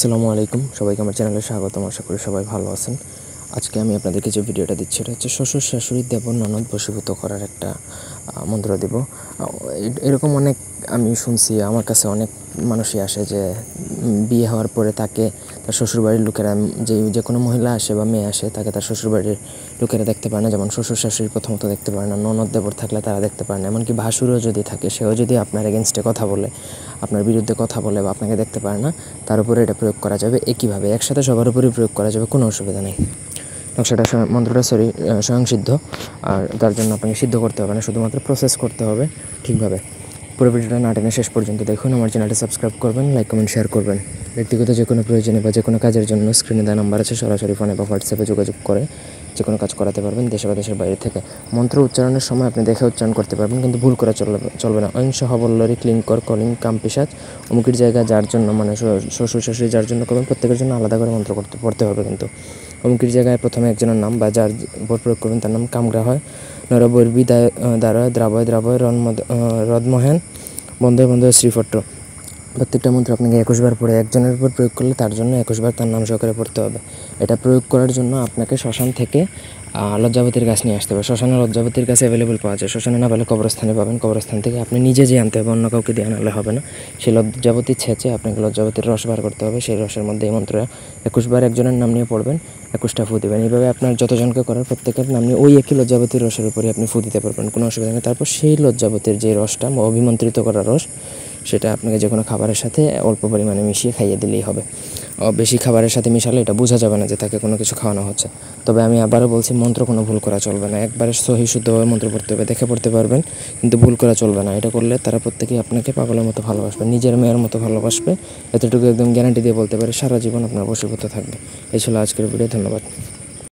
আসসালামু আলাইকুম, সবাইকে আমার চ্যানেলে স্বাগতম। আশা করি সবাই ভালো আছেন। আজকে আমি আপনাদেরকে যে ভিডিওটা দিচ্ছি এটা হচ্ছে শ্বশুর শাশুড়ি দেবর ননদ বশীভূত করার একটা মন্ত্র দেব। এরকম অনেক আমি শুনছি, আমার কাছে অনেক মানুষই আসে যে বিয়ে হওয়ার পরে তাকে তার শ্বশুরবাড়ির লোকেরা, যে কোনো মহিলা আসে বা মেয়ে আসে, তাকে তার শ্বশুরবাড়ির লোকেরা দেখতে পারে না। যেমন শ্বশুর শাশুড়ি প্রথমত দেখতে পারে না, ননদ দেবর থাকলে তারা দেখতে পারে না, এমনকি ভাসুরও যদি থাকে সেও যদি আপনার এগেনস্টে কথা বলে, আপনার বিরুদ্ধে কথা বলে বা আপনাকে দেখতে পারে না, তার উপরে এটা প্রয়োগ করা যাবে একইভাবে, একসাথে সবার উপরেই প্রয়োগ করা যাবে, কোনো অসুবিধা নেই। নকশাটা মন্ত্রটা স্বয়ংসিদ্ধ, আর তার জন্য আপনাকে সিদ্ধ করতে হবে না, শুধুমাত্র প্রসেস করতে হবে ঠিকভাবে। পুরো ভিডিওটা না টেনে শেষ পর্যন্ত দেখুন। আমার চ্যানেলটা সাবস্ক্রাইব করবেন, লাইক কমেন্ট শেয়ার করবেন। ব্যক্তিগত যে কোনো প্রয়োজনে বা যে কোনো কাজের জন্য স্ক্রিনে দেওয়া নাম্বার আছে, সরাসরি ফোনে বা হোয়াটসঅ্যাপে যোগাযোগ করে যে কোনো কাজ করাতে পারবেন দেশে বা দেশের বাইরে থেকে। মন্ত্র উচ্চারণের সময় আপনি দেখে উচ্চারণ করতে পারবেন, কিন্তু ভুল করা চলবে না। ঐং সহ বল্লরি ক্লিঙ্কর কলিং কাম পিশাচ অমুকের জায়গা যার জন্য, মানে শ্বশুর শাশুড়ি যার জন্য করবেন, প্রত্যেকের জন্য আলাদা করে মন্ত্র পড়তে হবে। কিন্তু অমুকের জায়গায় প্রথমে একজনের নাম বা যার উপর প্রয়োগ করবেন তার নাম কামগ্রা হয়, নরবৈর্বী দ্বারা দ্রাবয় দ্রাবয় রদমহেন বন্ধে বন্ধে শ্রীফট্ট। প্রত্যেকটা মন্ত্র আপনাকে 21 বার পরে একজনের উপর প্রয়োগ করলে তার জন্য 21 বার তার নাম সহকারে পড়তে হবে। এটা প্রয়োগ করার জন্য আপনাকে শ্মশান থেকে লজ্জাবতীর গাছ নিয়ে আসতে হবে। শ্মশানে লজ্জাবতীর গাছ অ্যাভেলেবল পাওয়া যায়, শ্মশানে না পেলে কবরস্থানে পাবেন। কবরস্থান থেকে আপনি নিজে যেয়ে আনতে হবে, অন্য কাউকে দিয়ে আনালে হবে না। সেই লজ্জাবতী ছেঁচে আপনাকে লজ্জাবতীর রস বার করতে হবে, সেই রসের মধ্যে এই মন্ত্রটা 21 বার একজনের নাম নিয়ে পড়বেন, 21টা ফু দেবেন। এইভাবে আপনার যতজনকে করার প্রত্যেকের নাম নিয়ে ওই একই লজ্জাবতীর রসের উপরে আপনি ফু দিতে পারবেন, কোনো অসুবিধা নেই। তারপর সেই লজ্জাবতীর যে রসটা অভিমন্ত্রিত করা রস, সেটা আপনাকে যে কোনো খাবারের সাথে অল্প পরিমাণে মিশিয়ে খাইয়ে দিলেই হবে। বেশি খাবারের সাথে মিশালে এটা বোঝা যাবে না যে তাকে কোনো কিছু খাওয়ানো হচ্ছে। তবে আমি আবারও বলছি, মন্ত্র কোনো ভুল করা চলবে না, একবারে সহি শুদ্ধভাবে মন্ত্র পড়তে হবে, দেখে পড়তে পারবেন কিন্তু ভুল করা চলবে না। এটা করলে তারা প্রত্যেকেই আপনাকে পাগলের মতো ভালোবাসবে, নিজের মেয়ের মতো ভালোবাসবে। এতটুকু একদম গ্যারান্টি দিয়ে বলতে পারে, সারা জীবন আপনার বশীভূত থাকবে। এই ছিল আজকের ভিডিও। ধন্যবাদ।